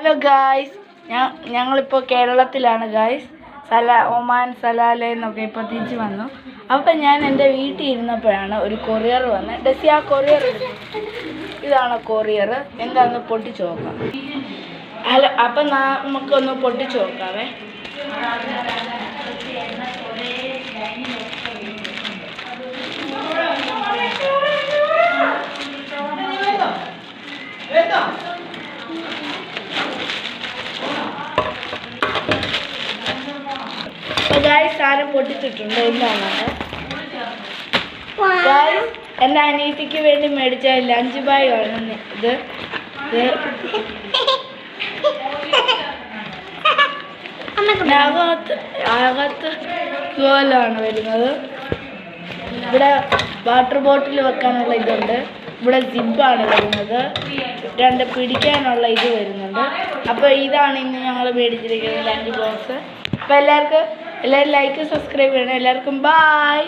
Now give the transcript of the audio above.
Hello guys, ഞങ്ങളിപ്പോൾ കേരളത്തിലാണ് guys. Oman Salalah എന്നൊക്കെ ഇപ്പോൾ തിരിച്ച് വന്നു. അപ്പം ഞാൻ എൻ്റെ വീട്ടിൽ ഇരുന്നപ്പോഴാണ് ഒരു കൊറിയർ വന്നത്. ഡെസി ആ കൊറിയർ ഇതാണ് കൊറിയർ. എന്താണെന്ന് പൊട്ടിച്ച് നോക്കാം. ഹലോ, അപ്പം നമുക്കൊന്ന് പൊട്ടിച്ച് നോക്കാവേ. ഗായ്സ്, സാധനം പൊട്ടിച്ചിട്ടുണ്ട്. എന്താണ് ഗായ്സ്, എൻ്റെ അനിയത്തിക്ക് വേണ്ടി മേടിച്ച ലഞ്ച് ബാഗ് ആണ് ഇത്. അകത്ത് ഇതുപോലാണ് വരുന്നത്. ഇവിടെ വാട്ടർ ബോട്ടിൽ വെക്കാനുള്ള ഇതുണ്ട്. ഇവിടെ സിബാണ് വരുന്നത്. രണ്ട് പിടിക്കാനുള്ള ഇത് വരുന്നുണ്ട്. അപ്പോൾ ഇതാണ് ഇന്ന് ഞങ്ങൾ മേടിച്ചിരിക്കുന്നത് ലഞ്ച് ബോക്സ്. അപ്പോൾ എല്ലാവരും ലൈക്ക് സബ്സ്ക്രൈബ് ചെയ്യണം. എല്ലാവർക്കും ബൈ.